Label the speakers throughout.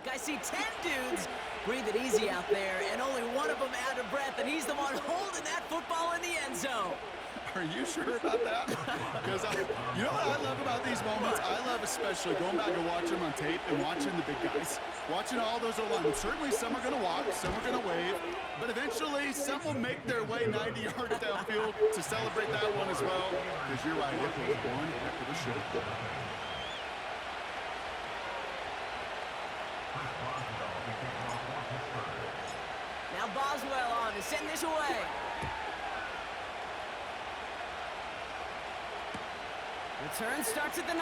Speaker 1: look. I see 10 dudes breathing easy out there, and only one of them out of breath, and he's the one holding that football in the end zone.
Speaker 2: Are you sure about that? Because you know what I love about these moments? I love especially going back and watching them on tape and watching the big guys. Watching all those O-linemen. Certainly some are going to walk, some are going to wave, but eventually some will make their way 90 yards downfield to celebrate that one as well. Because you're right, it was one heck of a show.
Speaker 1: Now Boswell on to send this away. Return starts at the 9.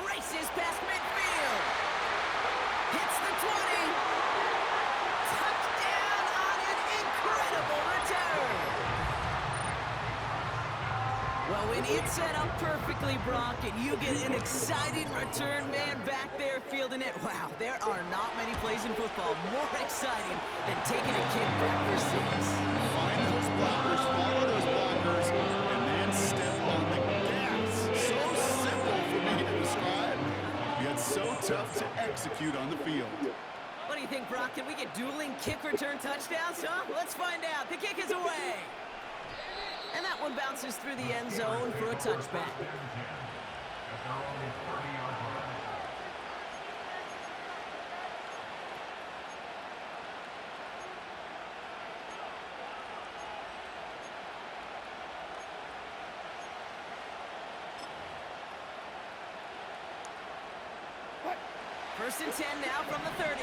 Speaker 1: Races past midfield. Hits the 20. Touchdown on an incredible return. Well, when it's set up perfectly, Brock, and you get an exciting return man back there fielding it, wow, there are not many plays in football more exciting than taking a kick back for 6.
Speaker 2: Find those blockers, follow those blockers, and then step on the gas. So simple for me to describe, yet so tough to execute on the field.
Speaker 1: What do you think, Brock? Can we get dueling kick return touchdowns, huh? Let's find out. The kick is away. And that one bounces through the end zone for a touchback. First and 10 now from the 30.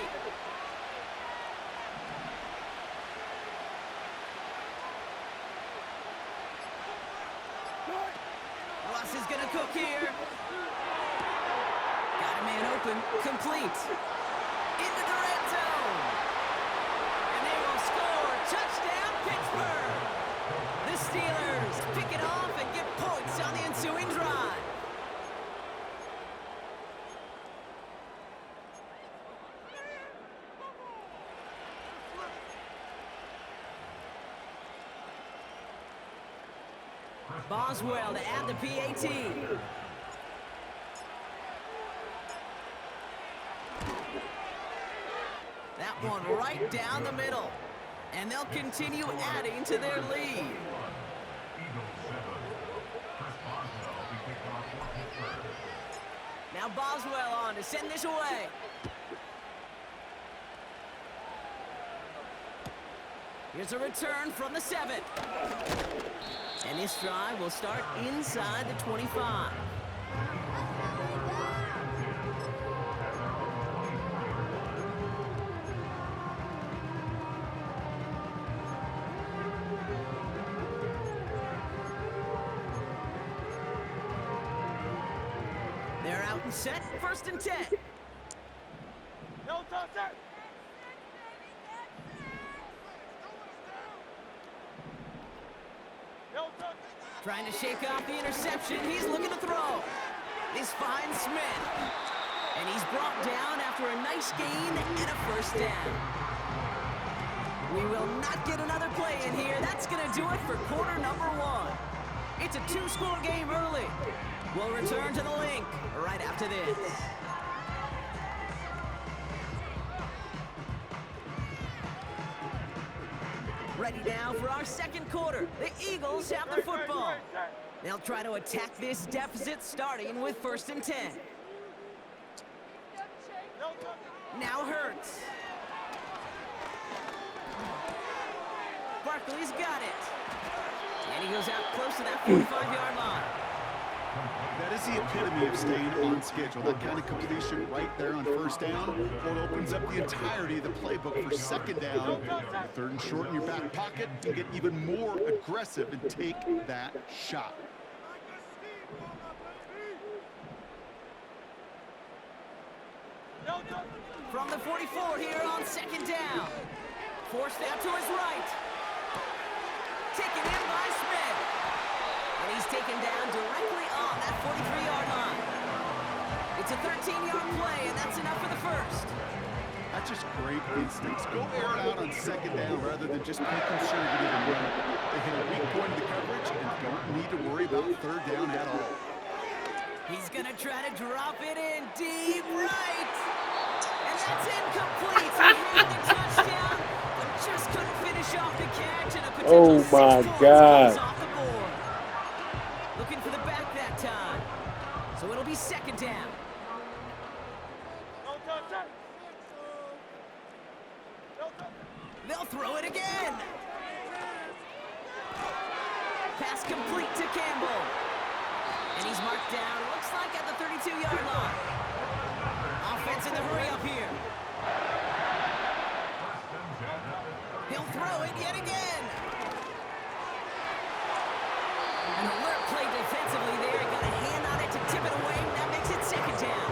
Speaker 1: Ross is going to cook here. Got a man open. Complete. Into the red zone. And they will score. Touchdown, Pittsburgh. The Steelers pick it off and get points on the ensuing drive. Boswell to add the PAT. That one right down the middle. And they'll continue adding to their lead. Now Boswell on to send this away. Here's a return from the 7. And this drive will start inside the 25. They're out and set, first and 10.
Speaker 3: No touch it.
Speaker 1: Trying to shake off the interception. He's looking to throw. This finds Smith. And he's brought down after a nice gain and a first down. We will not get another play in here. That's going to do it for quarter number 1. It's a 2-score game early. We'll return to the link right after this. Ready now for our second quarter. The Eagles have the football. They'll try to attack this deficit starting with first and 10. Now Hurts. Barkley's got it. And he goes out close to that 45-yard line.
Speaker 2: That is the epitome of staying on schedule. That kind of completion right there on first down. What opens up the entirety of the playbook for second down. Third and short in your back pocket. You get even more aggressive and take that shot.
Speaker 1: From the 44 here on second down. Forced out to his right. Taken in by Smith. And he's taken down directly on that 43-yard line. It's a 13-yard play, and that's enough for the first.
Speaker 2: That's just great instincts. Go air it out on second down rather than just be conservative and run it. They hit a weak point of the coverage and don't need to worry about third down at all.
Speaker 1: He's going to try to drop it in deep right. And that's incomplete. He had the touchdown, but just couldn't finish off the catch. And a potential 6 points goes off the board. Looking for the back that time. So it'll be second down. They'll throw it again. Pass complete to Campbell. And he's marked down, looks like at the 32-yard line. Offense in the hurry up here. He'll throw it yet again. An alert play defensively there. Got a hand on it to tip it away. That makes it second down.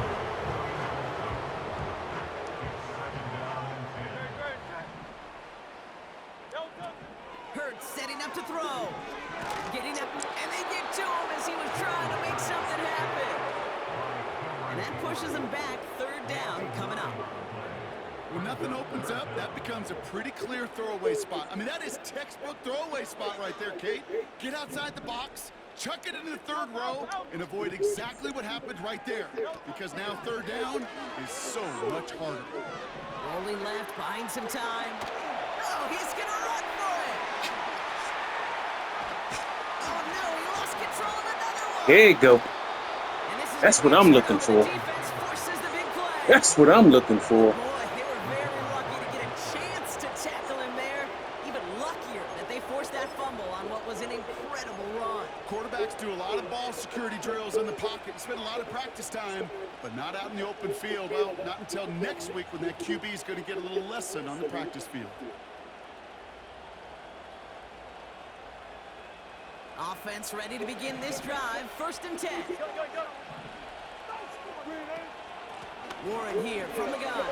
Speaker 1: Hurts setting up to throw. Getting up, and they get to him as he was trying to make something happen. And that pushes him back. Third down coming up.
Speaker 2: When nothing opens up, that becomes a pretty clear throwaway spot. I mean, that is textbook throwaway spot right there, Kate. Get outside the box, chuck it into the third row, and avoid exactly what happened right there. Because now third down is so much harder.
Speaker 1: Rolling left, buying some time. Oh, he's going to run for it. Oh, no, he lost control of another one.
Speaker 4: There you go. That's what I'm looking for. That's what I'm looking for.
Speaker 1: Boy, they were very lucky to get a chance to tackle him there. Even luckier that they forced that fumble on what was an incredible run.
Speaker 2: Quarterbacks do a lot of ball security drills in the pocket, spend a lot of practice time, but not out in the open field. Well, not until next week when that QB is going to get a little lesson on the practice field.
Speaker 1: Offense ready to begin this drive. First and 10. Warren here from the gun.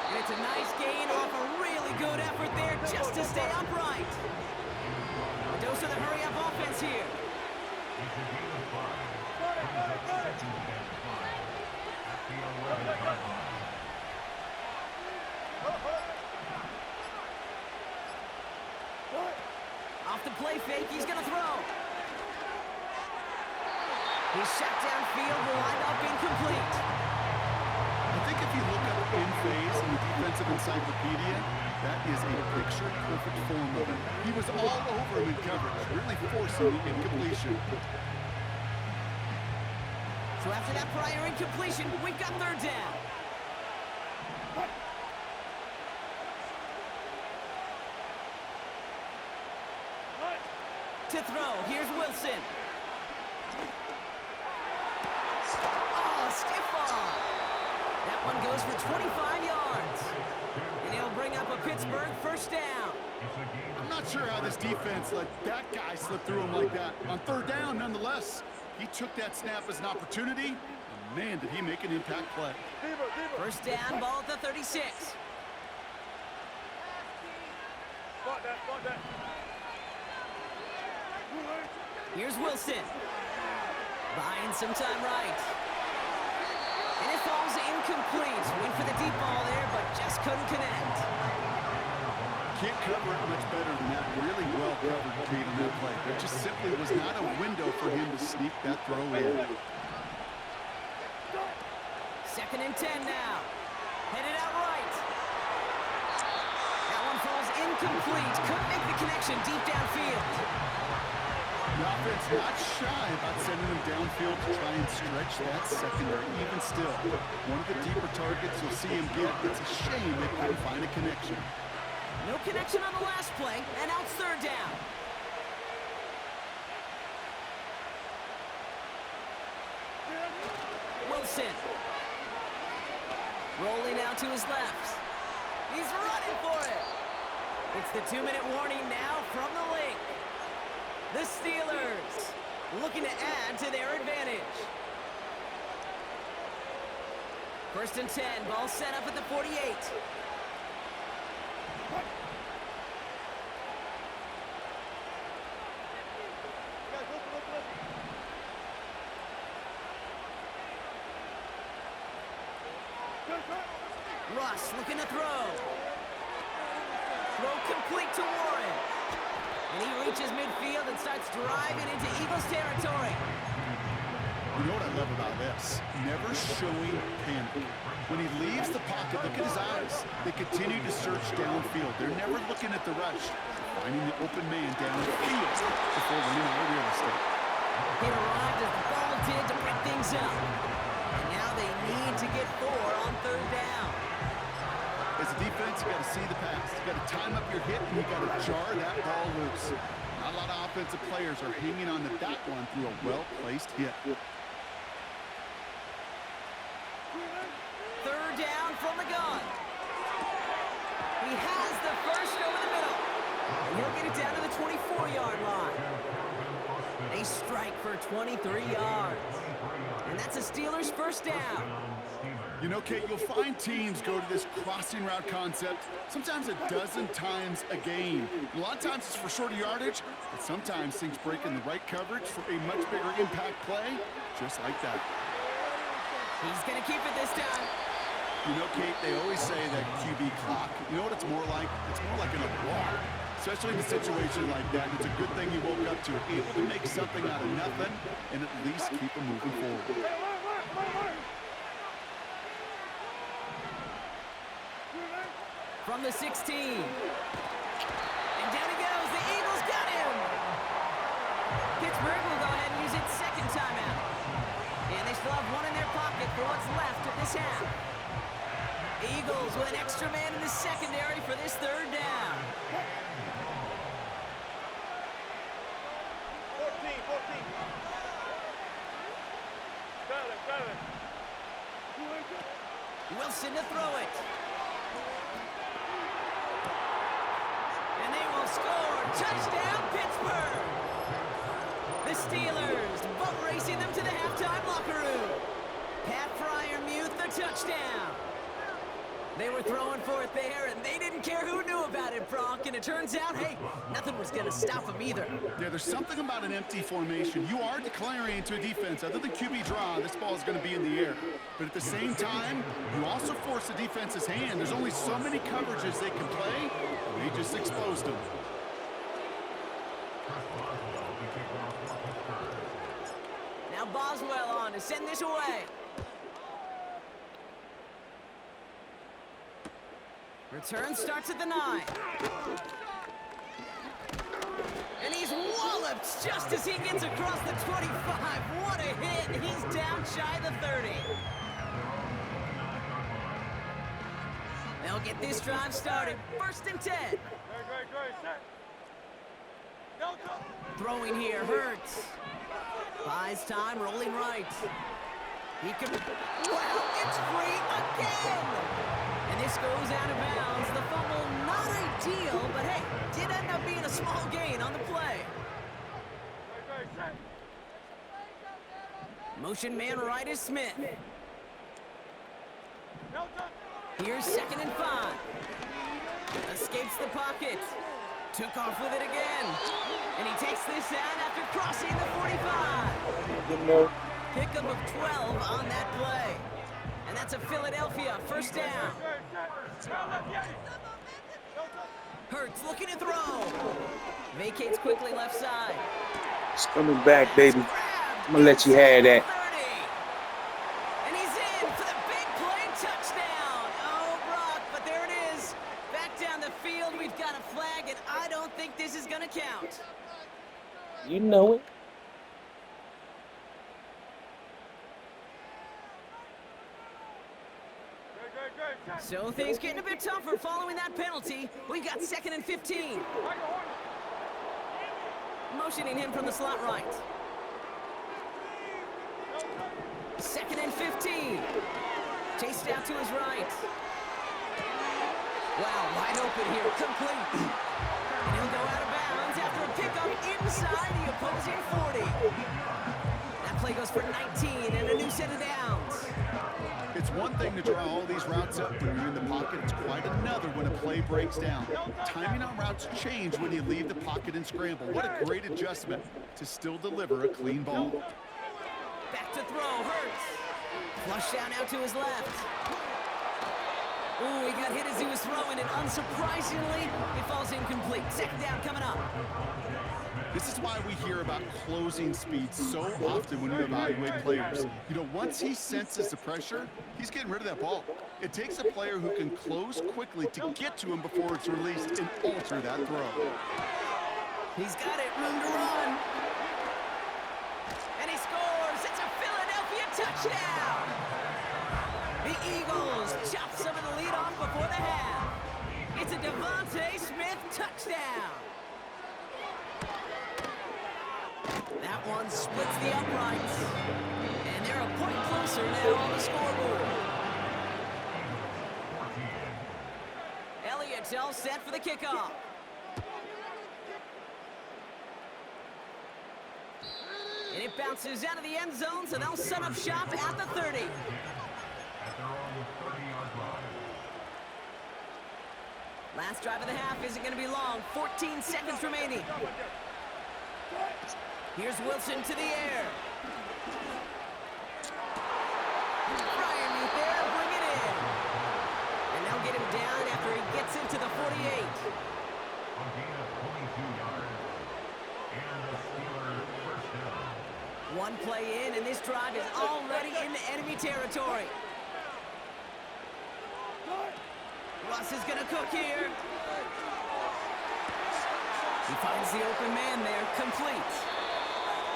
Speaker 1: And it's a nice gain off a really good effort there just to stay upright. A dose of the hurry-up offense here. Off the play fake, he's going to throw. He's shot downfield, will wind up incomplete.
Speaker 2: I think if you look up in phase in the defensive encyclopedia, that is a picture-perfect form of it. He was all over him in coverage, really forcing the incompletion.
Speaker 1: So after that prior incompletion, we've got third down. To throw, here's Wilson. Oh, stiff arm. That one goes for 25 yards. And he'll bring up a Pittsburgh first down.
Speaker 2: I'm not sure how this defense let that guy slip through him like that. On third down, nonetheless, he took that snap as an opportunity, and man, did he make an impact play.
Speaker 1: First down, ball at the 36. Here's Wilson. Buying some time right. And it falls incomplete. Went for the deep ball there, but just couldn't connect.
Speaker 2: Can't cover it much better than that. Really well covered, Kate, on that play. There just simply was not a window for him to sneak that throw in.
Speaker 1: Second and 10 now. Headed out right. That one falls incomplete. Couldn't make the connection deep downfield.
Speaker 2: The offense not shy about sending him downfield to try and stretch that secondary. Even still, one of the deeper targets you'll see him get. It's a shame they couldn't find a connection.
Speaker 1: No connection on the last play, and out third down. Wilson. Rolling out to his left. He's running for it. It's the 2-minute warning now from the link. The Steelers looking to add to their advantage. First and 10, ball set up at the 48. Russ looking to throw. Throw complete to Warren. And he reaches midfield and starts driving into Eagles territory.
Speaker 2: You know what I love about this? Never showing panic. When he leaves the pocket, look at his eyes. They continue to search downfield. They're never looking at the rush. Finding the open man downfield before running out of real estate.
Speaker 1: It arrived as the ball did to break things up. And now they need to get 4 on 3rd down.
Speaker 2: As a defense, you got to see the pass. You got to time up your hit, and you got to jar that ball loose. Not a lot of offensive players are hanging on to that one through a well-placed hit.
Speaker 1: 3rd down from the gun. He has the first over the middle. And he'll get it down to the 24-yard line. A strike for 23 yards. And that's a Steelers first down.
Speaker 2: You know, Kate, you'll find teams go to this crossing route concept sometimes a dozen times a game. A lot of times it's for shorter yardage, but sometimes things break in the right coverage for a much bigger impact play, just like that.
Speaker 1: He's going to keep it this time.
Speaker 2: You know, Kate, they always say that QB clock. You know what it's more like? It's more like an alarm. Especially in a situation like that, it's a good thing you woke up to it, able to make something out of nothing and at least keep them moving forward.
Speaker 1: From the 16. And down he goes. The Eagles got him. Pittsburgh will go ahead and use its second timeout. And they still have one in their pocket for what's left of this half. Eagles with an extra man in the secondary for this 3rd down.
Speaker 3: 14. Got it.
Speaker 1: Wilson to throw it. And they will score. Touchdown, Pittsburgh. The Steelers boat racing them to the halftime locker room. Pat Fryermuth the touchdown. They were throwing for it there, and they didn't care who knew about it, Bronk. And it turns out, hey, nothing was going to stop them either.
Speaker 2: Yeah, there's something about an empty formation. You are declaring to a defense, other than QB draw, this ball is going to be in the air. But at the same time, you also force the defense's hand. There's only so many coverages they can play, and they just exposed them.
Speaker 1: Now Boswell on to send this away. Return starts at the 9. And he's walloped just as he gets across the 25. What a hit. He's down shy of the 30. They'll get this drive started. 1st and 10.
Speaker 3: Great, set. Go.
Speaker 1: Throwing here, Hurts. Buys time, rolling right. He can... Wow, it's free again! And this goes out of bounds. The fumble, not ideal, but hey, did end up being a small gain on the play.
Speaker 3: Great, set.
Speaker 1: Motion man right is Smith. Here's 2nd and 5. Escapes the pocket. Took off with it again. And he takes this out after crossing the 45. Pickup of 12 on that play. And that's a Philadelphia first down. Hurts looking to throw. Vacates quickly left side.
Speaker 4: It's coming back, baby. I'm going to let you have that.
Speaker 1: And he's in for the big play touchdown. Oh, Brock, but there it is. Back down the field, we've got a flag, and I don't think this is going to count.
Speaker 4: You know it.
Speaker 1: So things getting a bit tougher following that penalty. We got 2nd and 15. Motioning him from the slot right. 2nd and 15. Chased out to his right. Wow, wide open here, complete. And he'll go out of bounds after a pickup inside the opposing 40. That play goes for 19 and a new set of downs.
Speaker 2: It's one thing to draw all these routes up when you're in the pocket. It's quite another when a play breaks down. Timing on routes change when you leave the pocket and scramble. What a great adjustment to still deliver a clean ball.
Speaker 1: Back to throw, Hurts. Flush down out to his left. Ooh, he got hit as he was throwing it. Unsurprisingly, it falls incomplete. Second down coming up.
Speaker 2: This is why we hear about closing speed so often when we evaluate players. You know, once he senses the pressure, he's getting rid of that ball. It takes a player who can close quickly to get to him before it's released and alter that throw.
Speaker 1: He's got it, room to run. And he scores. It's a Philadelphia touchdown. The Eagles chop some of the lead off before the half. It's a Devontae Smith touchdown. That one splits the uprights. And they're a point closer now on the scoreboard. Elliott's all set for the kickoff. And it bounces out of the end zone, so they'll set up shop at the 30. Last drive of the half isn't going to be long. 14 seconds remaining. Here's Wilson to the air. Bryant there, bring it in. And they'll get him down after he gets into the 48. One play in, and this drive is already into enemy territory. Russ is going to cook here. He finds the open man there, complete.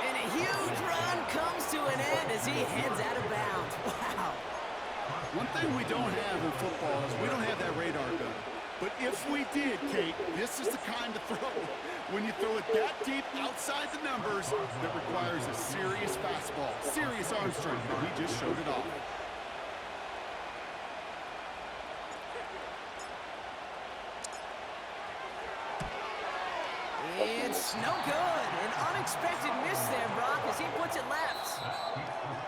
Speaker 1: And a huge run comes to an end as he heads out of bounds. Wow.
Speaker 2: One thing we don't have in football is we don't have that radar gun. But if we did, Kate, this is the kind of throw. When you throw it that deep outside the numbers, that requires a serious fastball, serious arm strength, and he just showed it off.
Speaker 1: It's no good. An unexpected miss there, Brock, as he puts it left.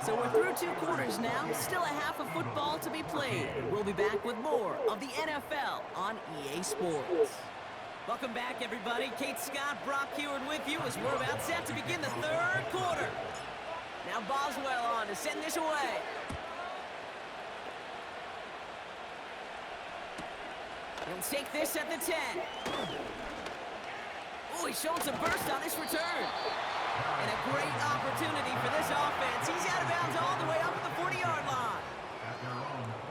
Speaker 1: So we're through 2 quarters now. Still a half of football to be played. We'll be back with more of the NFL on EA Sports. Welcome back, everybody. Kate Scott, Brock Heward with you as we're about set to begin the 3rd quarter. Now Boswell on to send this away. He'll take this at the 10. Oh, he's showing some burst on this return. And a great opportunity for this offense. He's out of bounds all the way up at the 40-yard line.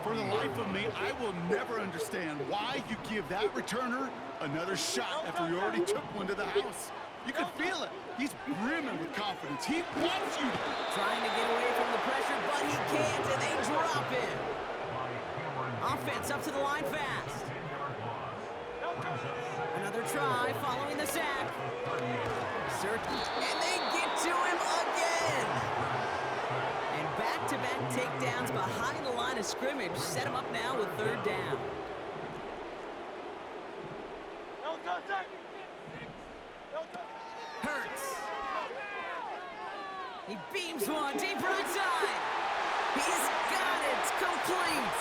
Speaker 2: For the life of me, I will never understand why you give that returner another shot after you already took one to the house. You can feel it. He's brimming with confidence. He wants you.
Speaker 1: Trying to get away from the pressure, but he can't, and they drop him. Offense up to the line fast. Another try following the sack. And they get to him again. And back-to-back takedowns behind the line of scrimmage set him up now with 3rd down. Hurts. He beams one deep right side. He's got it. Complete.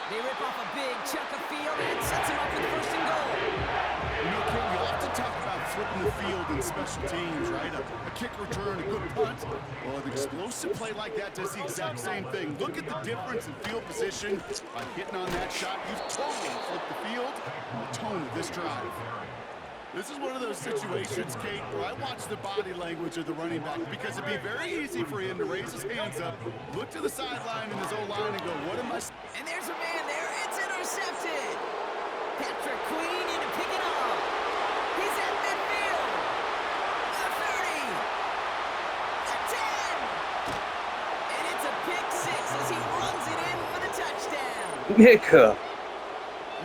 Speaker 1: They rip off a big chunk of field and sets him up for the 1st and goal.
Speaker 2: You know, Kate, we often talk about flipping the field in special teams, right? A kick return, a good punt. Well, an explosive play like that does the exact same thing. Look at the difference in field position. By hitting on that shot, you've totally flipped the field and the tone of this drive. This is one of those situations, Kate, where I watch the body language of the running back because it'd be very easy for him to raise his hands up, look to the sideline in his O-line and go, what am I...
Speaker 1: And there's a man there. It's intercepted. Patrick Queen in to pick it up. He's at midfield. The 30. The 10. And it's a pick 6 as he runs it in for the touchdown.
Speaker 4: Nigga.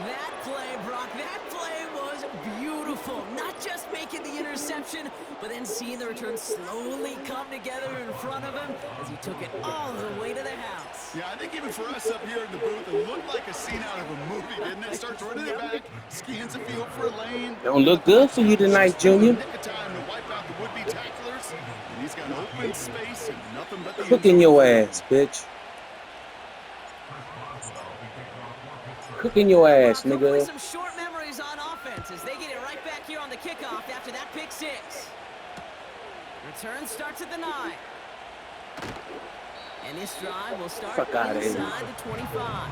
Speaker 1: That play, Brock, that play was beautiful. Not just making the interception, but then seeing the return slowly come together in front of him as he took it all the way to the house.
Speaker 2: Yeah, I think even for us up here in the booth, it looked like a scene out of a movie, didn't it? Starts running it back, scans the field for a lane.
Speaker 4: Don't look good for you tonight, Junior.
Speaker 2: Nick of time to wipe out the would-be tacklers, and he's got open space and nothing but the...
Speaker 4: Cooking your ass, bitch. Cooking your ass,
Speaker 1: Hopefully
Speaker 4: nigga.
Speaker 1: some short memories on offense as they get it right back here on the kickoff after that pick 6. Return starts at the 9. And this drive will start
Speaker 4: Fuck outta here.
Speaker 1: inside the 25.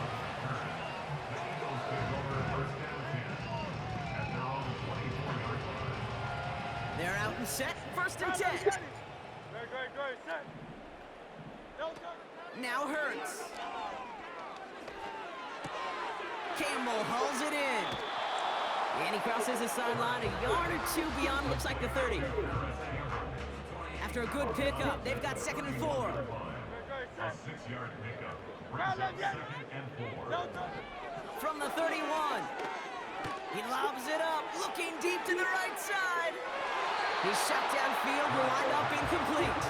Speaker 1: They're out and set, first and 10.
Speaker 3: Great, set. No, go.
Speaker 1: Now Hurts. Campbell hauls it in. And he crosses the sideline a yard or two beyond, looks like the 30. After a good pickup, they've got 2nd and 4.
Speaker 3: Great, set. No, go.
Speaker 1: From the 31. He lobs it up, looking deep to the right side. He's shot downfield, will wind up incomplete.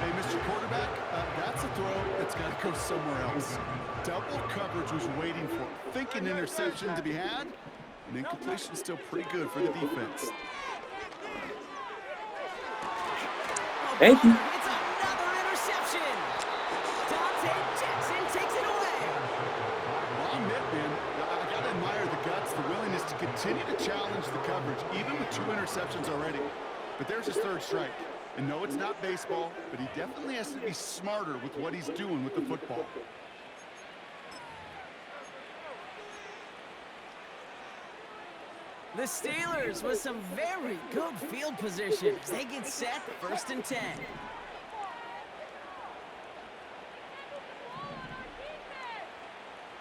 Speaker 2: Hey, Mr. Quarterback, that's a throw that's got to go somewhere else. Double coverage was waiting for it. Thinking interception to be had, and incompletion still pretty good for the defense.
Speaker 1: It's
Speaker 4: Thank you.
Speaker 1: another interception. Dante Jackson takes it away.
Speaker 2: Well, I'll admit, man, I got to admire the guts, the willingness to continue to challenge the coverage, even with 2 interceptions already. But there's his 3rd strike. And no, it's not baseball, but he definitely has to be smarter with what he's doing with the football.
Speaker 1: The Steelers with some very good field position as they get set, 1st and 10.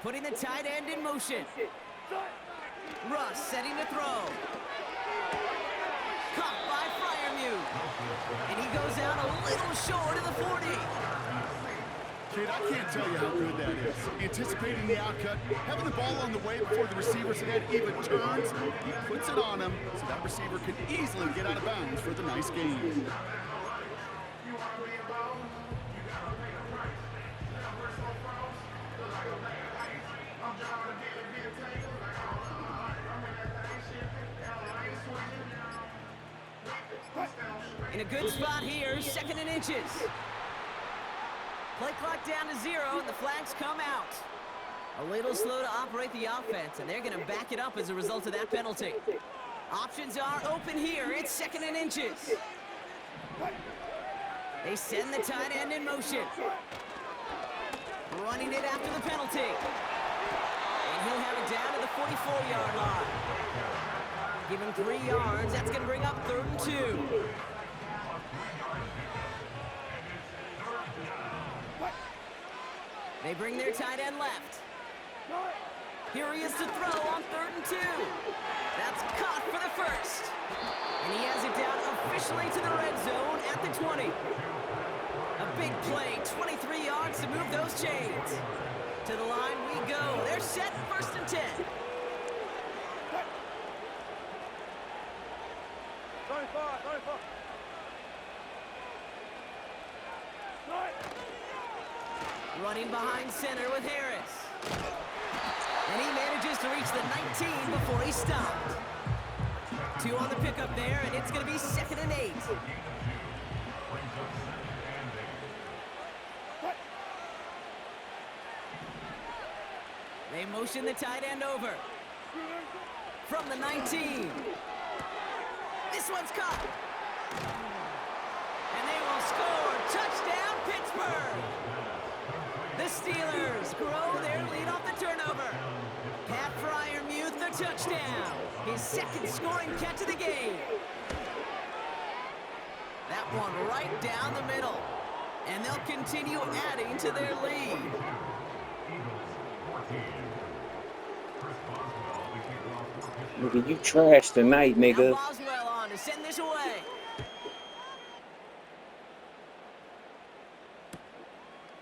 Speaker 1: Putting the tight end in motion. Russ setting to throw. Caught by Freiermuth. And he goes out a little short of the 40.
Speaker 2: Kid, I can't tell you how good that is. Anticipating the outcut, having the ball on the way before the receiver's head even turns, he puts it on him so that receiver can easily get out of bounds for the nice gain.
Speaker 1: In a good spot here, 2nd and inches. Play clock down to 0, and the flags come out. A little slow to operate the offense, and they're going to back it up as a result of that penalty. Options are open here. It's 2nd and inches. They send the tight end in motion. Running it after the penalty. And he'll have it down to the 44-yard line. Give him 3 yards. That's going to bring up 3rd and 2. They bring their tight end left. Here he is to throw on 3rd and 2. That's caught for the 1st. And he has it down officially to the red zone at the 20. A big play, 23 yards to move those chains. To the line we go. They're set, 1st and 10.
Speaker 3: 35, 35.
Speaker 1: Running behind center with Harris. And he manages to reach the 19 before he stopped. 2 on the pickup there, and it's going to be 2nd and 8. They motion the tight end over. From the 19. This one's caught. And they will score. Touchdown, Pittsburgh. The Steelers grow their lead off the turnover. Pat Freiermuth, the touchdown. His 2nd scoring catch of the game. That one right down the middle. And they'll continue adding to their lead.
Speaker 4: Nigga, you trash tonight, nigga.
Speaker 1: Now Boswell on to send this away.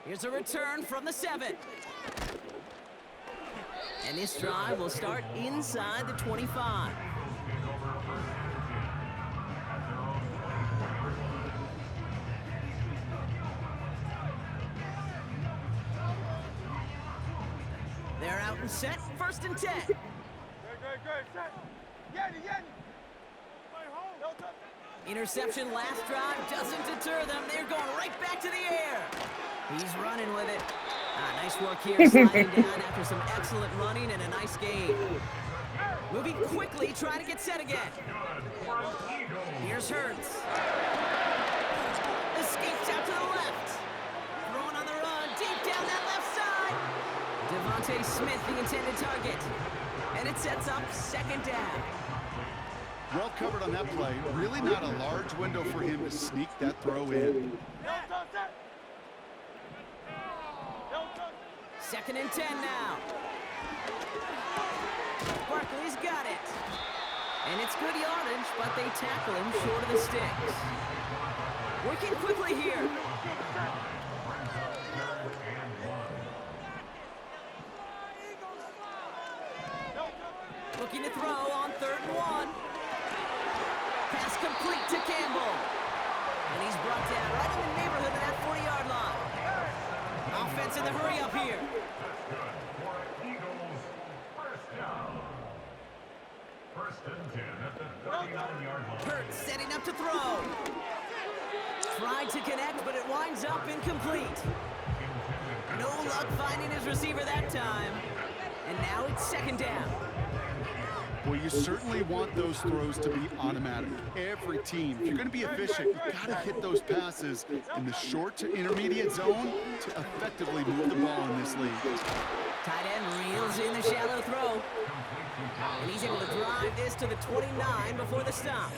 Speaker 1: Here's a return from the 7. And this drive will start inside the 25. They're out and set, 1st and 10.
Speaker 3: Great, set. Yanni. Play home. No touch.
Speaker 1: Interception last drive doesn't deter them. They're going right back to the air. He's running with it. Nice work here, sliding down after some excellent running and a nice game. Moving quickly, trying to get set again. Here's Hurts. Escapes out to the left. Devontae Smith, the intended target. And it sets up second down.
Speaker 2: Well covered on that play. Really not a large window for him to sneak that throw in.
Speaker 1: Second and 10 now. Barkley's got it. And it's good yardage, but they tackle him short of the sticks. Working quickly here. Looking to throw on 3rd and 1. Pass complete to Campbell. And he's brought down right in the neighborhood of that 40-yard line. Offense in the hurry up here.
Speaker 3: First and 10 at the 39-yard line.
Speaker 1: Hurts setting up to throw. Tried to connect, but it winds up incomplete. No luck finding his receiver that time. And now it's second down.
Speaker 2: Well, you certainly want those throws to be automatic. Every team, if you're going to be efficient, you've got to hit those passes in the short to intermediate zone to effectively move the ball in this league.
Speaker 1: Tight end reels in the shallow throw. And he's able to drive this to the 29 before the stop.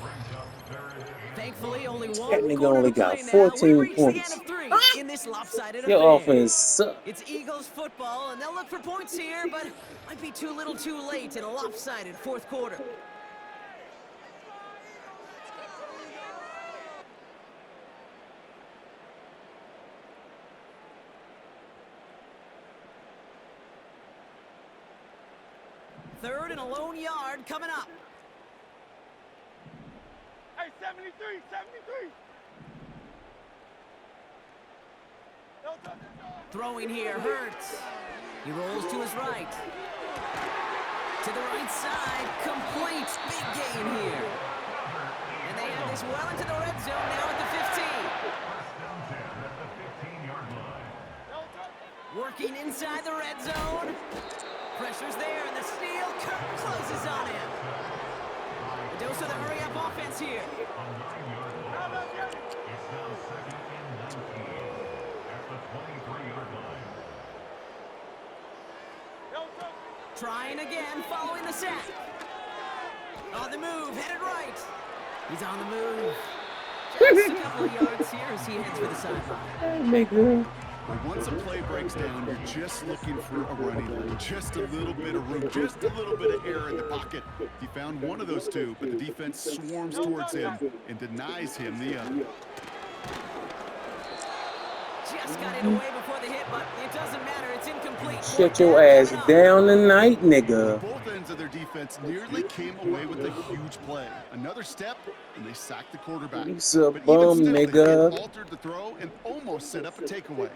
Speaker 1: Thankfully, only one
Speaker 4: That nigga
Speaker 1: quarter
Speaker 4: only
Speaker 1: to
Speaker 4: got
Speaker 1: play now.
Speaker 4: 14
Speaker 1: We reach
Speaker 4: points.
Speaker 1: the end of 3 in this lopsided
Speaker 4: Your
Speaker 1: affair.
Speaker 4: offense sucks.
Speaker 1: It's Eagles football, and they'll look for points here, but might be too little too late in a lopsided 4th quarter. Third and a lone yard coming up.
Speaker 3: Hey, 73, 73.
Speaker 1: Throwing here, Hurts. He rolls to his right. To the right side, complete. Big gain here. And they have this well into the red zone now at the 15. Working inside the red zone. Pressure's there, and the steal closes on him. A dose of the hurry-up offense here.
Speaker 3: It's now second and 19 at the 23-yard line.
Speaker 1: Trying again, following the sack. On the move, headed right. He's on the move. Just a couple of yards here as he heads for the sideline.
Speaker 2: But once a play breaks down, you're just looking for a running lane. Just a little bit of room, just a little bit of air in the pocket. He found one of those two, but the defense swarms towards him and denies him the other.
Speaker 1: Just got it away before the hit, but it doesn't matter. It's incomplete.
Speaker 4: Shut your ass down tonight, nigga.
Speaker 2: Both ends of their defense nearly came away with a huge play. Another step, and they sacked the quarterback.
Speaker 4: He's a
Speaker 2: But
Speaker 4: bum,
Speaker 2: even still,
Speaker 4: nigga.
Speaker 2: the hit altered the throw and almost set up a takeaway.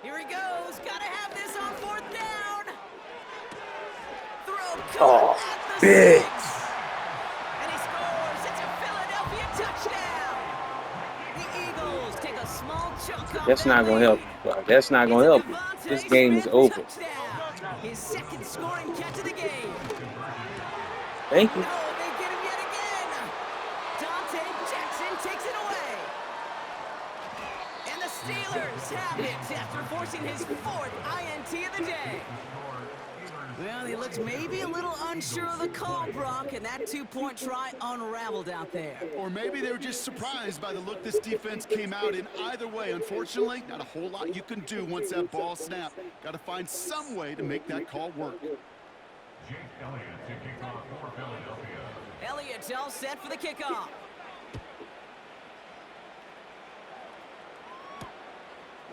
Speaker 1: Here he goes. Gotta have this on 4th down. Throw
Speaker 4: Oh,
Speaker 1: caught at the
Speaker 4: bitch.
Speaker 1: 6. And he scores. It's a Philadelphia touchdown. The Eagles take a small chunk off
Speaker 4: That's
Speaker 1: that
Speaker 4: not gonna help.
Speaker 1: lead.
Speaker 4: Bro. That's not gonna help you. This game is over.
Speaker 1: Touchdown. His second scoring catch of the game.
Speaker 4: Thank you.
Speaker 1: No, they get him yet again. Dante Jackson takes it away. And the Steelers have it after forcing his 4th INT of the day. Well, he looks maybe a little unsure of the call, Brock, and that 2-point try unraveled out there.
Speaker 2: Or maybe they were just surprised by the look this defense came out in. Either way, unfortunately, not a whole lot you can do once that ball snapped. Got to find some way to make that call work.
Speaker 3: Jake Elliott to kick off for Philadelphia.
Speaker 1: Elliott's all set for the kickoff.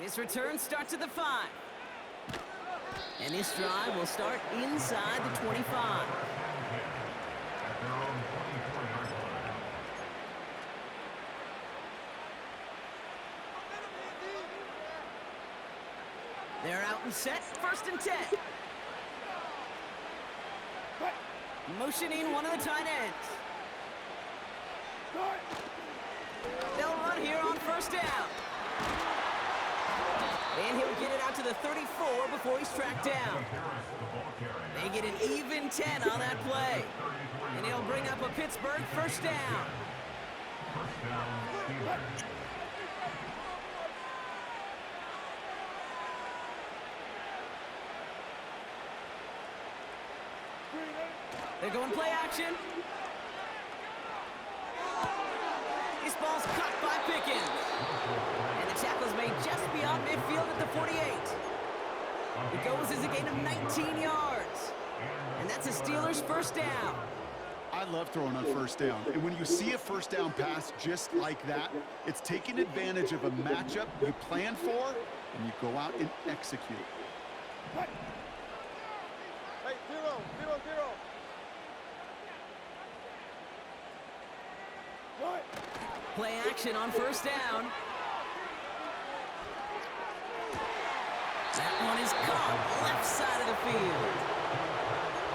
Speaker 1: This return starts at the 5. And this drive will start inside the 25.
Speaker 3: At their own 24-yard line.
Speaker 1: They're out and set, 1st and 10. Motioning one of the tight ends. They'll run here on 1st down. And he'll get it out to the 34 before he's tracked down. They get an even 10 on that play. And he'll bring up a Pittsburgh 1st down. They're going play action. This ball's caught by Pickens. And the tackle's made just beyond midfield at the 48. It goes as a gain of 19 yards. And that's a Steelers first down.
Speaker 2: I love throwing on first down. And when you see a first down pass just like that, it's taking advantage of a matchup you plan for, and you go out and execute.
Speaker 5: Hey, 0, 0, 0.
Speaker 1: Play action on first down. That one is caught left side of the field.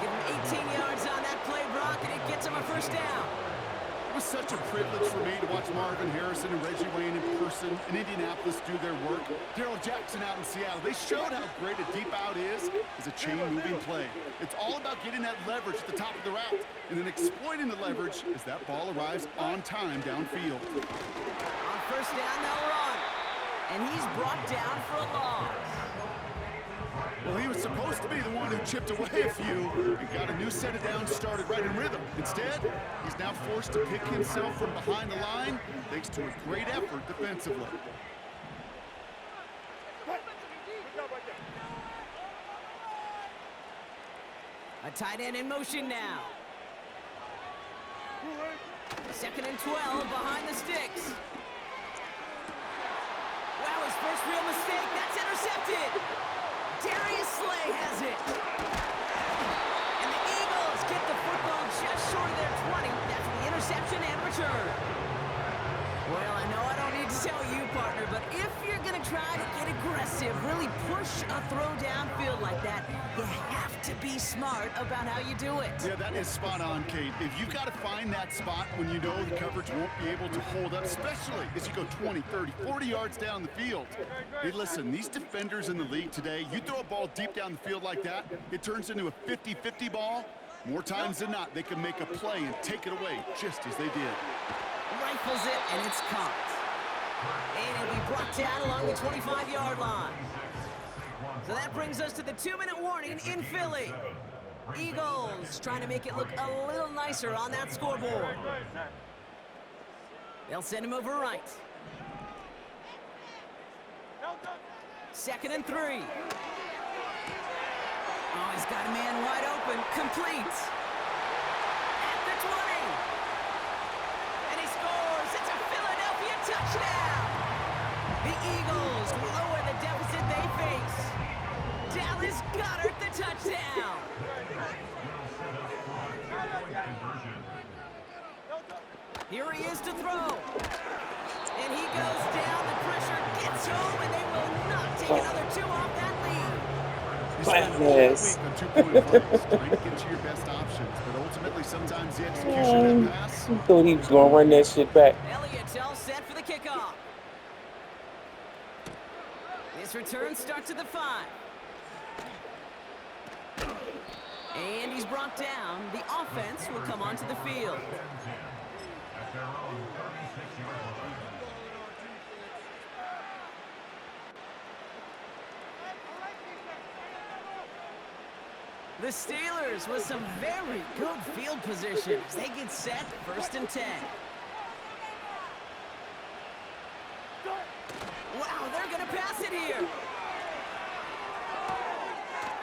Speaker 1: Give him 18 yards on that play, Brock, and it gets him a first down.
Speaker 2: It was such a privilege for me to watch Marvin Harrison and Reggie Wayne in person in Indianapolis do their work. Darrell Jackson out in Seattle. They showed how great a deep out is as a chain-moving play. It's all about getting that leverage at the top of the route and then exploiting the leverage as that ball arrives on time downfield.
Speaker 1: On first down, they'll run. And he's brought down for a loss.
Speaker 2: Well, he was supposed to be the one who chipped away a few and got a new set of downs started right in rhythm. Instead, he's now forced to pick himself from behind the line thanks to a great effort defensively.
Speaker 1: A tight end in motion now. 2nd and 12 behind the sticks. Wow, his first real mistake. That's intercepted. Darius Slay has it. And the Eagles get the football just short of their 20. That's the interception and return. Well, I know I don't need to tell you, partner, but if you're going to try to get aggressive, really push a throw downfield like that, you have to be smart about how you do it.
Speaker 2: Yeah, that is spot on, Kate. If you've got to find that spot when you know the coverage won't be able to hold up, especially as you go 20, 30, 40 yards down the field. Hey, listen, these defenders in the league today, you throw a ball deep down the field like that, it turns into a 50-50 ball. More times than not, they can make a play and take it away just as they did.
Speaker 1: Rifles it, and it's caught. And it'll be brought down along the 25-yard line. So that brings us to the 2-minute warning in Philly. Eagles trying to make it look a little nicer on that scoreboard. They'll send him over right. 2nd and 3. Oh, he's got a man wide open. Complete. At the 20. And he scores. It's a Philadelphia touchdown. The Eagles lower the deficit they face. Dallas Goedert the touchdown. Here he is to throw. And he goes down. The pressure gets home, and they will not take another 2 off that lead.
Speaker 2: You spend the whole week on 2-point plays trying to get to your best options, but ultimately sometimes the execution of that pass.
Speaker 4: He thought he was going to run that shit back.
Speaker 1: Elliott's all set for the kickoff. This return starts at the 5. And he's brought down. The offense will come onto the field.
Speaker 3: At their own 36-yard line.
Speaker 1: The Steelers with some very good field position as they get set, 1st and 10. Wow, they're going to pass it here.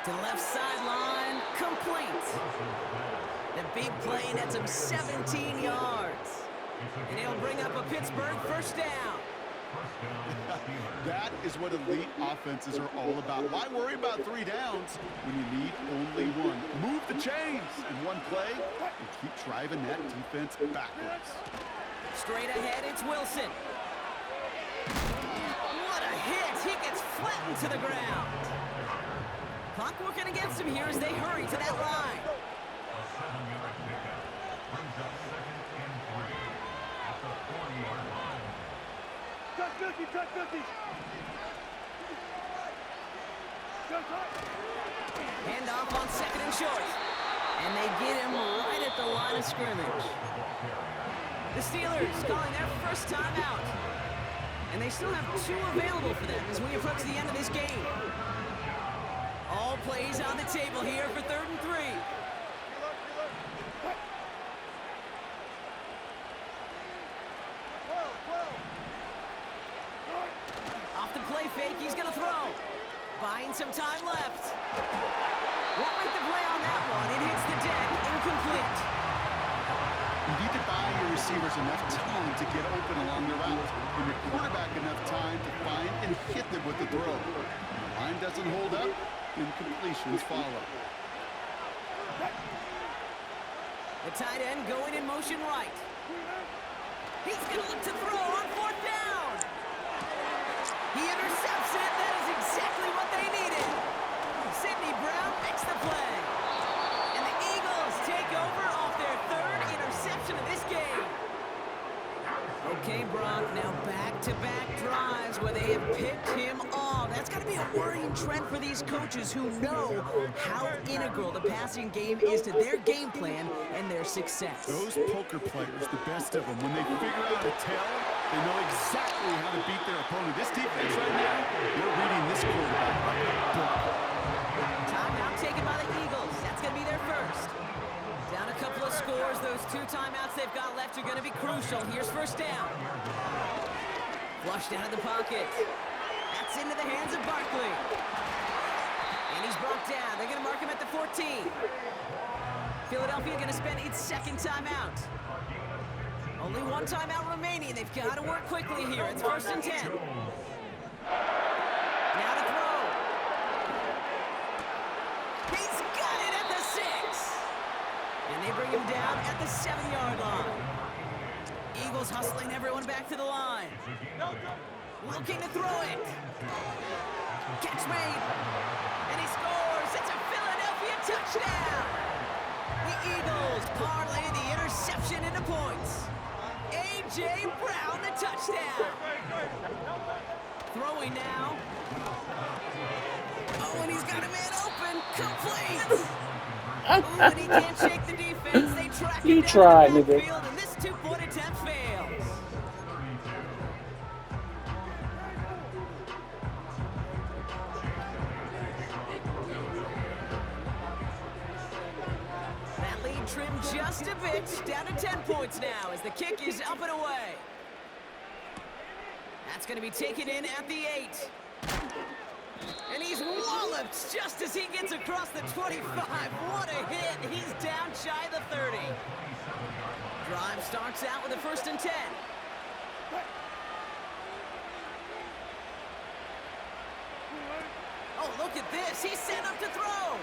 Speaker 1: To the left sideline, complete. The big play nets him 17 yards. And he'll bring up a Pittsburgh first down.
Speaker 2: That is what elite offenses are all about. Why worry about 3 downs when you need only 1? Move the chains in one play and keep driving that defense backwards.
Speaker 1: Straight ahead, it's Wilson. What a hit! He gets flattened to the ground. Clock working against him here as they hurry to that line.
Speaker 3: A 7-yard pickup brings up 2nd and 3 at the 40-yard line.
Speaker 5: Touch 50.
Speaker 1: Hand off on 2nd and short. And they get him right at the line of scrimmage. The Steelers calling their first time out. And they still have 2 available for them as we approach the end of this game. All plays on the table here for 3rd and 3. fake. He's going to throw. Buying some time left. Won't make the play on that one. It hits the deck. Incomplete.
Speaker 2: You need to buy your receivers enough time to get open along the route, and your quarterback enough time to find and hit them with the throw. When the line doesn't hold up, incompletions follow.
Speaker 1: The tight end going in motion right. He's going to look to throw on fourth down. He intercepts it. That is exactly what they needed. Sidney Brown makes the play. And the Eagles take over off their third interception of this game. Okay, Brock, now back-to-back drives where they have picked him off. That's got to be a worrying trend for these coaches who know how integral the passing game is to their game plan and their success.
Speaker 2: Those poker players, the best of them, when they figure out a tell, they know exactly how to beat their opponent. This defense right now, they're reading this quarterback like a book.
Speaker 1: Timeout taken by the Eagles. That's going to be their first. Down a couple of scores. Those 2 timeouts they've got left are going to be crucial. Here's first down. Flushed out of the pocket. That's into the hands of Barkley. And he's brought down. They're going to mark him at the 14. Philadelphia going to spend its second timeout. Only 1 timeout remaining. They've got to work quickly here. It's first and 10. Now to throw. He's got it at the 6. And they bring him down at the 7-yard line. Eagles hustling everyone back to the line. Looking to throw it. Catch made. And he scores. It's a Philadelphia touchdown. The Eagles parlay the interception into points. A.J. Brown, the touchdown. Throwing now. Oh, and he's got a man open. Complete. Oh, and he can't shake the defense. They track him down in the backfield, and this 2-point attempt fails. That lead trimmed just a bit, down to 10 points now as the kick is up and away. That's going to be taken in at the 8. And he's walloped just as he gets across the 25. What a hit. He's down shy of the 30. Drive starts out with a first and 10. Oh, look at this. He's set up to throw.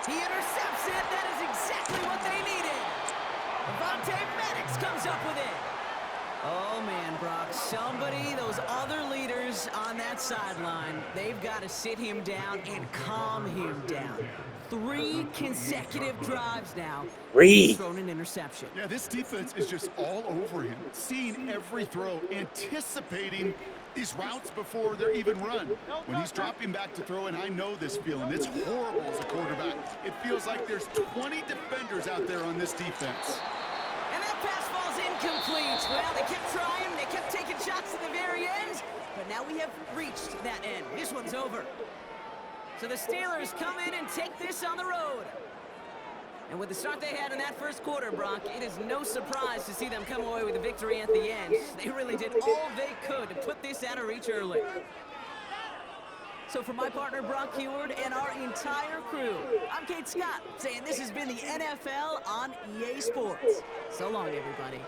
Speaker 1: He intercepts it. That is exactly what they needed. Avonte Maddox comes up with it. Oh, man, Brock, somebody, those other leaders on that sideline, they've got to sit him down and calm him down. 3 consecutive drives now. He's thrown an interception.
Speaker 2: Yeah, this defense is just all over him, seeing every throw, anticipating these routes before they're even run. When he's dropping back to throw, and I know this feeling, it's horrible as a quarterback. It feels like there's 20 defenders out there on this defense.
Speaker 1: And that pass falls incomplete. Well, they kept trying. They kept taking shots at the very end. But now we have reached that end. This one's over. So the Steelers come in and take this on the road. And with the start they had in that first quarter, Brock, it is no surprise to see them come away with a victory at the end. They really did all they could to put this out of reach early. So for my partner, Brock Heward, and our entire crew, I'm Kate Scott, saying this has been the NFL on EA Sports. So long, everybody.